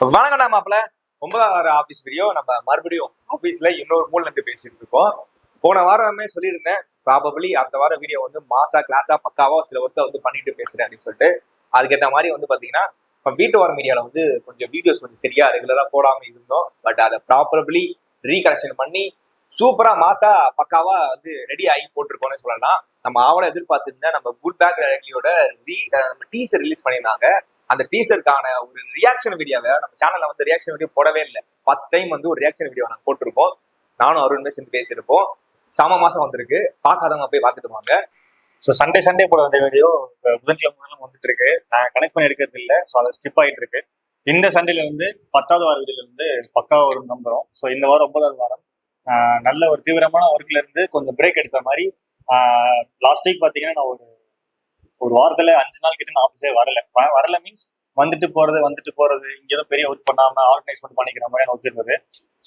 வணக்கம்டா மாப்பிள. 9வது office video நம்ம மறுபடியும் ஆபீஸ்ல இன்னொரு மூல இருந்து பேசிட்டு இருக்கோம். போன வாரமே சொல்லியிருந்தேன், ப்ராபபிளி அடுத்த வாரம் வீடியோ வந்து மாசா கிளாஸா பக்காவா சில ஒர்க்கை வந்து பண்ணிட்டு பேசுறேன் அப்படின்னு சொல்லிட்டு. அதுக்கேற்ற மாதிரி வந்து பாத்தீங்கன்னா இப்போ வீட்டு வாரம் மீடியால வந்து கொஞ்சம் வீடியோஸ் கொஞ்சம் சரியா ரெகுலரா போடாம இருந்தோம். பட் அதை ப்ராப்பர்லி ரீகரெக்ஷன் பண்ணி சூப்பரா மாசா பக்காவா வந்து ரெடி ஆகி போட்டிருக்கோம்னு சொல்லலாம். நம்ம ஆவலை எதிர்பார்த்திருந்த நம்ம குட் பேக் ரேடியோட டீசர் ரிலீஸ் பண்ணியிருந்தாங்க. அந்த டீசருக்கான ஒரு ரியாக்ஷன் வீடியோவை நம்ம சேனல்ல வந்து ரியாக்ஷன் வீடியோ போடவே இல்லை. ஃபர்ஸ்ட் டைம் வந்து ஒரு ரியாக்ஷன் வீடியோ நாங்கள் போட்டிருக்கோம். நானும் அருண்மே சேர்ந்து பேசியிருப்போம். சம மாசம் வந்திருக்கு, பார்க்காதவங்க போய் பார்த்துட்டு வாங்க. ஸோ சண்டே போட வந்த வீடியோ புதன்கிழமை வந்துட்டு இருக்கு. நான் கனெக்ட் பண்ணி எடுக்கிறது இல்லை, ஸோ அதை ஸ்கிப் ஆகிட்டு இருக்கு. இந்த சண்டேல வந்து 10வது வார வீடியோல வந்து பக்காவா ஒரு நம்புறோம். ஸோ இந்த வாரம் 9வது வாரம் நல்ல ஒரு தீவிரமான ஒர்க்ல இருந்து கொஞ்சம் பிரேக் எடுத்த மாதிரி. லாஸ்ட் வீக் பாத்தீங்கன்னா நான் ஒரு வாரத்துல 5 நாள் கிட்ட நான் ஆஃபீஸே வரல மீன்ஸ் வந்துட்டு போறது இங்க ஏதோ பெரிய ஒர்க் பண்ணாம ஆர்கனைஸ்மெண்ட் பண்ணிக்கிற மாதிரி ஒர்க் இருந்தது.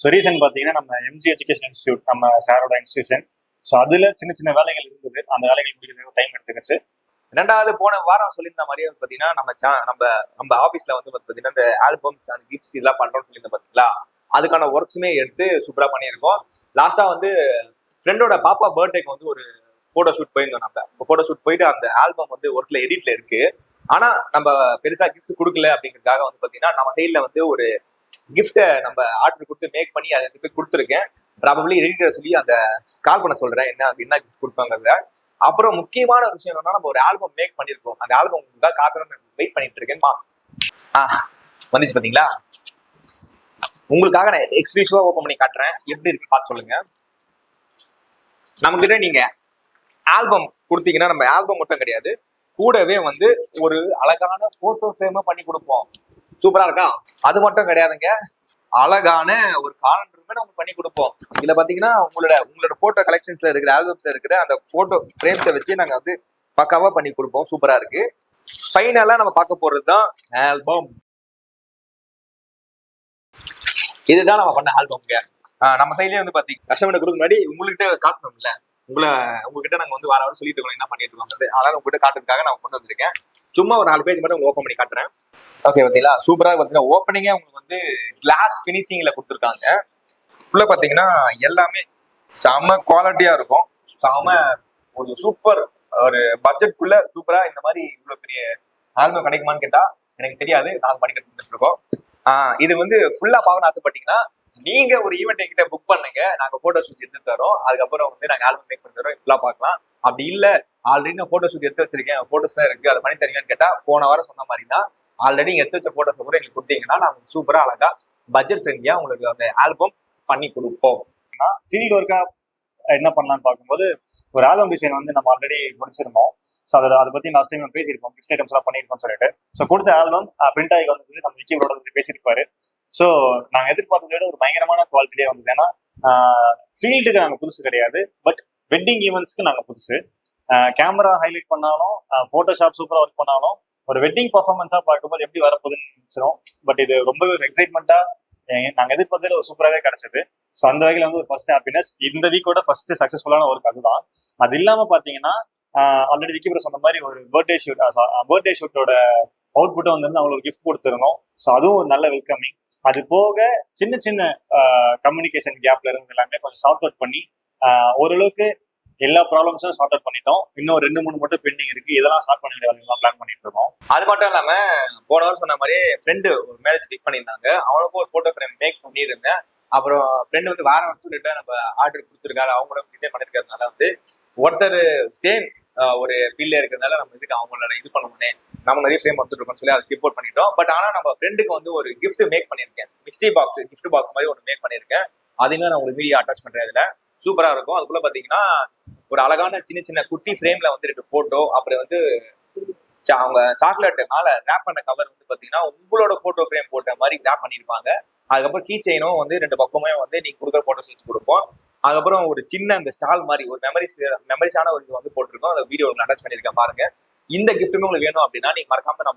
ஸோ ரீசன் பாத்தீங்கன்னா நம்ம எம்ஜி எஜுகேஷன் இன்ஸ்டியூட், நம்ம சாரோட இன்ஸ்டியூஷன். ஸோ அதுல சின்ன சின்ன வேலைகள் இருந்தது. அந்த வேலைகள் முடிக்கிறது டைம் எடுத்துக்கிச்சு. ரெண்டாவது போன வாரம் சொல்லியிருந்த மாதிரியே வந்து பாத்தீங்கன்னா நம்ம ஆபீஸ்ல வந்து பாத்தீங்கன்னா இந்த ஆல்பம்ஸ் அந்த கிஃப்ட்ஸ் இதெல்லாம் பண்றோம்னு சொல்லியிருந்த பாத்தீங்களா, அதுக்கான ஒர்க்ஸுமே எடுத்து சூப்பரா பண்ணியிருக்கோம். லாஸ்டா வந்து ஃப்ரெண்டோட பாப்பா பர்த்டேக்கு வந்து ஒரு போட்டோ ஷூட் போயிருந்தோம். நம்ம போட்டோ ஷூட் போயிட்டு அந்த ஆல்பம் வந்து ஒர்க்ல எடிட்ல இருக்கு. ஆனா நம்ம பெருசா கிஃப்ட் கொடுக்கல அப்படிங்கிறதுக்காக வந்து பாத்தீங்கன்னா நம்ம சைட்ல வந்து ஒரு கிஃப்ட்டை நம்ம ஆர்டர் கொடுத்து மேக் பண்ணி அதை போய் கொடுத்துருக்கேன். ப்ராபபிளி எடிட்டரை சொல்லி அந்த கால் பண்ண சொல்றேன் என்ன கிஃப்ட் கொடுப்பாங்க. அப்புறம் முக்கியமான ஒரு விஷயம் என்னன்னா, நம்ம ஒரு ஆல்பம் மேக் பண்ணிருக்கோம். அந்த ஆல்பம் உங்களுக்காக காத்துறோம், வெயிட் பண்ணிட்டு இருக்கேன்மா. வந்துச்சு பாத்தீங்களா, உங்களுக்காக நான் எக்ஸ்க்ளூசிவா ஓபன் பண்ணி காட்டுறேன். எப்படி இருக்கு பார்த்து சொல்லுங்க. நம்ம கிட்ட நீங்க ஆல்பம் கொடுத்தீங்கன்னா நம்ம ஆல்பம் மட்டும் கிடையாது, கூடவே வந்து ஒரு அழகான போட்டோ ஃப்ரேமா பண்ணி கொடுப்போம். சூப்பரா இருக்கா? அது மட்டும் கிடையாதுங்க, அழகான ஒரு காலண்டருமே நம்ம பண்ணி கொடுப்போம். இதுல பாத்தீங்கன்னா உங்களோட போட்டோ கலெக்ஷன்ஸ்ல இருக்கிற ஆல்பம்ஸ்ல இருக்கிற அந்த போட்டோ ஃப்ரேம்ஸை வச்சு நாங்க வந்து பக்காவா பண்ணி கொடுப்போம். சூப்பரா இருக்கு. ஃபைனலா நம்ம பார்க்க போறதுதான் ஆல்பம். இதுதான் நம்ம பண்ண ஆல்பம்ங்க. நம்ம சைட்லயே வந்து பாத்தீங்க கஸ்டமர் கொடுக்க முன்னாடி உங்ககிட்ட காட்டணும்ல, உங்ககிட்ட நாங்க வந்து வாரம் சொல்லிட்டு இருக்கோம் என்ன பண்ணிட்டு இருக்கோம். அதனால உங்ககிட்ட காட்டுறதுக்காக நான் கொண்டு வந்திருக்கேன். சும்மா ஒரு 4 பேஜ் மட்டும் உங்களுக்கு ஓப்பன் பண்ணி காட்டுறேன். ஓகே பாத்தீங்களா, சூப்பரா பாத்தீங்கன்னா ஓப்பனிங்கே உங்களுக்கு வந்து கிளாஸ் பினிஷிங்ல கொடுத்துருக்காங்க. உள்ள பாத்தீங்கன்னா எல்லாமே செம குவாலிட்டியா இருக்கும். செம ஒரு சூப்பர் ஒரு பட்ஜெட்குள்ள சூப்பரா இந்த மாதிரி இவ்வளவு பெரிய ஆல்பம் கிடைக்குமான்னு கேட்டா எனக்கு தெரியாது. நாங்க பண்ணி கட்டுட்டு இருக்கோம். இது வந்து ஃபுல்லா பார்க்கணும்னு ஆசைப்பட்டீங்கன்னா நீங்க ஒரு ஈவெண்ட் எங்கிட்ட புக் பண்ணுங்க, நாங்க போட்டோ ஷூட் எடுத்து தரோம். அதுக்கப்புறம் வந்து நாங்க ஆல்பம் மேக் பண்ணி தரோம். ஃபுல்லா பார்க்கலாம். அப்படி இல்ல ஆல்ரெடி நான் போட்டோ ஷூட் எடுத்து வச்சிருக்கேன், போட்டோஸ் தான் இருக்கு, அதை பண்ணி தரீங்கன்னு கேட்டா போன வாரம் சொன்ன மாதிரி தான் ஆல்ரெடி எடுத்து வச்ச போட்டோஸ் கூட எங்களுக்கு கொடுத்தீங்கன்னா நாங்க சூப்பரா அழகா பட்ஜெட் ஃப்ரெண்ட்லியா உங்களுக்கு அந்த ஆல்பம் பண்ணி கொடுப்போம். ஃபீல்டு ஒர்க்கா என்ன பண்ணலாம்னு பார்க்கும்போது ஒரு ஆல்பம் டிசைன் வந்து நம்ம ஆல்ரெடி முடிச்சிருந்தோம். ஸோ அதை பத்தி லாஸ்ட் டைம் பேசியிருப்போம், கிஃப்ட் ஐட்டம்ஸ் எல்லாம் பண்ணியிருக்கோம்னு சொல்லிட்டு. ஸோ கொடுத்த ஆல்பம் பிரிண்ட் ஆகி வந்தது. நம்ம விக்கியோட பேசியிருப்பாரு. ஸோ நாங்க எதிர்பார்த்ததை விட ஒரு பயங்கரமான குவாலிட்டியே வந்தது. ஏன்னா ஃபீல்டுக்கு நாங்க புதுசு கிடையாது, பட் வெட்டிங் ஈவெண்ட்ஸ்க்கு நாங்க புதுசு. கேமரா ஹைலைட் பண்ணாலும், போட்டோஷாப் சூப்பரா ஒர்க் பண்ணாலும், ஒரு வெட்டிங் பர்ஃபார்மன்ஸா பார்க்கும்போது எப்படி வரப்போகுதுன்னு நினைச்சிடும். பட் இது ரொம்பவே ஒரு எக்ஸைட்மெண்ட்டா நாங்க எதிர்பார்த்ததுல ஒரு சூப்பராகவே கிடைச்சது. ஸோ அந்த வகையில வந்து ஒரு ஃபர்ஸ்ட் ஹாப்பினஸ். இந்த வீக்கோட ஃபர்ஸ்ட் சக்சஸ்ஃபுல்லான ஒர்க் அதுதான். அது இல்லாம பாத்தீங்கன்னா ஆல்ரெடி விக்கிபுரம் சொன்ன மாதிரி ஒரு பர்த்டே ஷூட்டோட அவுட்புட்டும் வந்து அவங்களுக்கு கிஃப்ட் கொடுத்துருந்தோம். ஸோ அதுவும் ஒரு நல்ல வெல்கமிங். அது போக சின்ன சின்ன கம்யூனிகேஷன் கேப்ல இருந்து எல்லாமே கொஞ்சம் சார்ட் அவுட் பண்ணி ஓரளவுக்கு எல்லா ப்ராப்ளம்ஸும் சார்ட் அவுட் பண்ணிட்டோம். இன்னும் 2-3 மட்டும் பெண்டிங் இருக்கு. இதெல்லாம் ஸ்டார்ட் பண்ணி பிளான் பண்ணிட்டு இருக்கோம். அது மட்டும் இல்லாம போன வாரம் சொன்ன மாதிரி ஃப்ரெண்டு ஒரு மேரேஜ் பிக் பண்ணியிருந்தாங்க. அவனுக்கும் ஒரு போட்டோ ஃப்ரேம் மேக் பண்ணியிருந்தேன். அப்புறம் ஃப்ரெண்டு வந்து வேற ஒருத்தர் நம்ம ஆர்டர் கொடுத்துருக்காரு, அவங்களோட டிசைன் பண்ணிருக்கிறதுனால வந்து ஒருத்தர் சேம் ஒரு ஃபீல்ட்ல இருக்கிறதுனால நம்ம இதுக்கு அவங்களோட இது பண்ணுவோன்னே நம்ம நிறைய ஃப்ரேம் வந்துருக்கோம்னு சொல்லி அதை ரிப்போர்ட் பண்ணிட்டோம். பட் ஆனா நம்ம ஃப்ரெண்டுக்கு வந்து ஒரு கிஃப்ட் மேக் பண்ணியிருக்கேன். கிஃப்ட் பாக்ஸ் மாதிரி ஒன்று மேக் பண்ணியிருக்கேன். அதையும் நான் உங்களுக்கு வீடியோ அட்டாச் பண்றேன். இதுல சூப்பரா இருக்கும். அதுக்குள்ள பாத்தீங்கன்னா ஒரு அழகான சின்ன சின்ன குட்டி ஃப்ரேம்ல வந்து 2 போட்டோ, அப்புறம் வந்து அவங்க சாக்லேட் மேல ரேப் பண்ண கவர் வந்து பாத்தீங்கன்னா உங்களோட போட்டோ ஃப்ரேம் போட்ட மாதிரி ரேப் பண்ணிருப்பாங்க. அதுக்கப்புறம் கீ செயினும் வந்து 2 பக்கமே வந்து நீங்க கொடுக்குற போட்டோஸ் வச்சு கொடுப்போம். அதுக்கப்புறம் ஒரு சின்ன அந்த ஸ்டால் மாதிரி ஒரு மெமரிஸான ஒரு இது வந்து போட்டிருக்கோம். அந்த வீடியோ அட்டாச் பண்ணிருக்கேன் பாருங்க. இந்த கிஃப்ட்டுமே உங்களுக்கு வேணும் அப்படின்னா நீங்க மறக்காம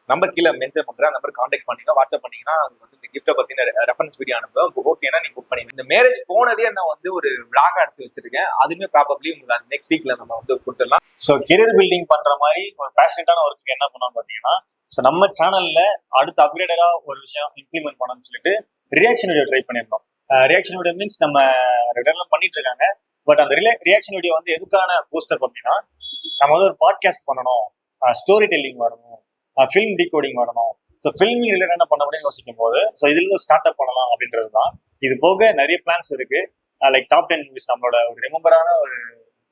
நம்பர் கீழே மென்ஷன் பண்ற நம்பர் கான்டாக்ட் பண்ணீங்க, வாட்ஸ்அப் பண்ணீங்கன்னா வந்து இந்த கிஃப்ட்டை பத்தின ரெஃபரன்ஸ் வீடியோ அனுப்புவேன். ஓகேனா நீங்க புக் பண்ணி. இந்த மேரேஜ் போனதே நான் வந்து ஒரு விளாகா எடுத்து வச்சிருக்கேன். அதுவுமே ப்ராபப்ளி உங்களுக்கு நெக்ஸ்ட் வீக்ல நம்ம வந்து கொடுத்துடலாம். ஸோ கெரியர் பில்டிங் பண்ற மாதிரி ஒரு பேஷனட்டான ஒர்க்கு என்ன பண்ணோம்னு பாத்தீங்கன்னா ஸோ நம்ம சேனல்ல அடுத்த அப்கிரேடடா ஒரு விஷயம் இம்ப்ளிமெண்ட் பண்ணணும்னு சொல்லிட்டு ரியாக்ஷன் வீடியோ ட்ரை பண்ணியிருந்தோம். ரியாக்ஷன் வீடியோ மீன்ஸ் நம்ம ரெகுலராக பண்ணிட்டு இருக்காங்க. பட் அந்த ரியாக்ஷன் வீடியோ வந்து எதுக்கான பூஸ்டர் அப்படின்னா, நம்ம வந்து ஒரு பாட்காஸ்ட் பண்ணணும், ஸ்டோரி டெல்லிங் வரணும், ஃபிலிம் டிகோடிங் வரணும். ஸோ ஃபில்மிங் ரிலேட்டட் என்ன பண்ண முடியும்னு யோசிக்கும் போது ஸோ இதுல இருந்து ஒரு ஸ்டார்ட் அப் பண்ணலாம் அப்படின்றது தான். இது போக நிறைய பிளான்ஸ் இருக்கு. லைக் டாப் 10 மூவிஸ் நம்மளோட ஒரு ரிமெம்பரான ஒரு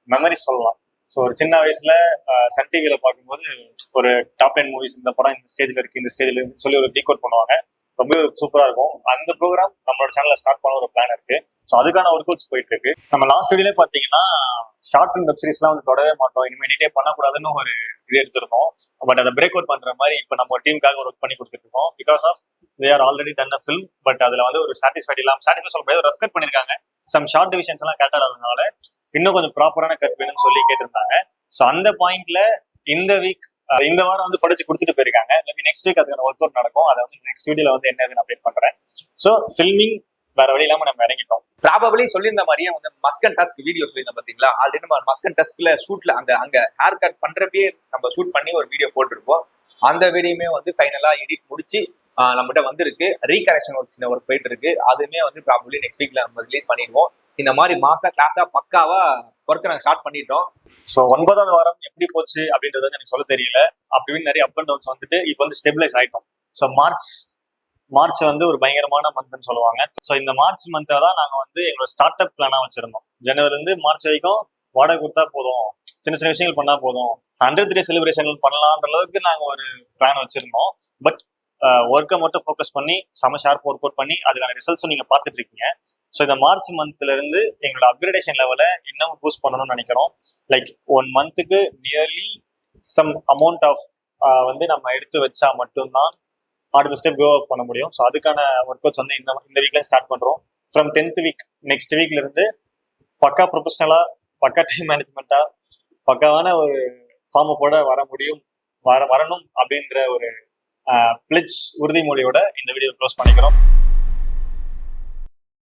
மெமரிஸ் சொல்லலாம். ஸோ ஒரு சின்ன வயசுல சன் டிவியில பார்க்கும்போது ஒரு டாப் 10 மூவிஸ், இந்த படம் இந்த ஸ்டேஜ்ல இருக்கு, இந்த ஸ்டேஜ்ல சொல்லி ஒரு டீகோட் பண்ணுவாங்க. ரொம்ப சூப்பரா இருக்கும். அந்த ப்ரோக்ராம் நம்மளோட சேனல்ல ஸ்டார்ட் பண்ண ஒரு பிளான் இருக்கு. ஸோ அதுக்கான ஒர்க் அவுட்ஸ் போயிட்டு இருக்கு. நம்ம லாஸ்ட் வீடியோல பாத்தீங்கன்னா ஷார்ட் ஃபிலிம் வெப் சீரிஸ்லாம் வந்து தொடவே மாட்டோம், இனிமேல் எடிட்டே பண்ணக்கூடாதுன்னு ஒரு இது எடுத்திருந்தோம். பட் அதை பிரேக் அவுட் பண்ற மாதிரி இப்போ நம்ம டீமுக்காக ஒர்க் பண்ணி கொடுத்துட்டு இருக்கோம். Because of they are already done a film. But அதுல வந்து ஒரு சாட்டிஸ்ஃபைட் இல்லாம, சாட்டிஸ்ஃபை சொல்ல முடியாது, ரஃப் கட் பண்ணிருக்காங்க. சம் ஷார்ட் டிவிஷன்ஸ் எல்லாம் கட் ஆனதுனால இன்னும் கொஞ்சம் ப்ராப்பரான கட் வேணும்னு சொல்லி கேட்டிருந்தாங்க. ஸோ அந்த பாயிண்ட்ல இந்த வீக் இந்த வாரம் வந்து படிச்சு கொடுத்துட்டு போயிருக்காங்க. நெக்ஸ்ட் வீக் அதுக்கான ஒர்க் அவுட் நடக்கும். அதை வந்து நெக்ஸ்ட் வீடியோல வந்து என்ன ஏதுன்னு அப்டேட் பண்றேன். ஸோ ஃபில்மிங் வேற வழி இல்லாம நம்ம இறங்கிட்டோம். ப்ராபபிளி சொல்லியிருந்த மாதிரியே வந்து மஸ்க் அண்ட் டஸ்க் வீடியோ சொல்லியிருந்தேன் பாத்தீங்களா. ஆல்ரெடி நம்ம மஸ்க் அண்ட் டஸ்க்ல ஷூட்ல அங்க ஹேர் கட் பண்றப்பே நம்ம ஷூட் பண்ணி ஒரு வீடியோ போட்டிருப்போம். அந்த வீடியோமே வந்து ஃபைனலா எடிட் முடிச்சு நம்மகிட்ட வந்திருக்கு. ரீகரெக்ஷன் ஒரு சின்ன ஒர்க் போயிட்டு இருக்கு. அதுவுமே வந்து ப்ராபபிளி நெக்ஸ்ட் வீக்ல நம்ம ரிலீஸ் பண்ணிடுவோம். இந்த மாதிரி மாசா கிளாஸா பக்காவா ஒர்க் நாங்கள் ஸ்டார்ட் பண்ணிட்டோம். ஸோ 9வது வாரம் எப்படி போச்சு அப்படின்றது வந்து எனக்கு சொல்ல தெரியல. அப்படின்னு நிறைய அப் அண்ட் டவுன்ஸ் வந்துட்டு இப்போ வந்து ஸ்டெபிலைஸ் ஆயிட்டோம். ஸோ மார்ச் வந்து ஒரு பயங்கரமான மந்த்னு சொல்லுவாங்க. ஸோ இந்த மார்ச் மந்த்தை தான் நாங்கள் வந்து எங்களோட ஸ்டார்ட் அப் பிளானா வச்சிருந்தோம். ஜனவரி இருந்து மார்ச் வரைக்கும் வாடகை கொடுத்தா போதும், சின்ன சின்ன விஷயங்கள் பண்ணா போதும், 100th டே செலிப்ரேஷன் பண்ணலான்ற அளவுக்கு நாங்கள் ஒரு பிளான் வச்சிருந்தோம். பட் ஒர்க்கை மட்டும் ஃபோக்கஸ் பண்ணி செம ஷார்ப் ஒர்க் அவுட் பண்ணி அதுக்கான ரிசல்ட்ஸும் நீங்க பார்த்துட்டு இருக்கீங்க. ஸோ இந்த மார்ச் மந்த்ல இருந்து எங்களோட அப்கிரேடேஷன் லெவலை இன்னும் பூஸ்ட் பண்ணணும்னு நினைக்கிறோம். லைக் 1 மந்த்துக்கு நியர்லி சம் அமௌண்ட் ஆஃப் வந்து நம்ம எடுத்து வச்சா மட்டும்தான் அடுத்த ஸ்டெப் க்ரோ அப் பண்ண முடியும். ஸோ அதுக்கான ஒர்க் அவுட்ஸ் வந்து இந்த வீக்ல ஸ்டார்ட் பண்றோம். ஃப்ரம் 10th வீக் நெக்ஸ்ட் வீக்ல இருந்து பக்கா ப்ரொஃபஷனலா, பக்கா டைம் மேனேஜ்மெண்டா, பக்காவான ஒரு ஃபார்ம் போட வரணும் அப்படின்ற ஒரு பிளிட்ஜ் உறுதிமொழியோட இந்த வீடியோ க்ளோஸ் பண்ணிக்கிறோம்.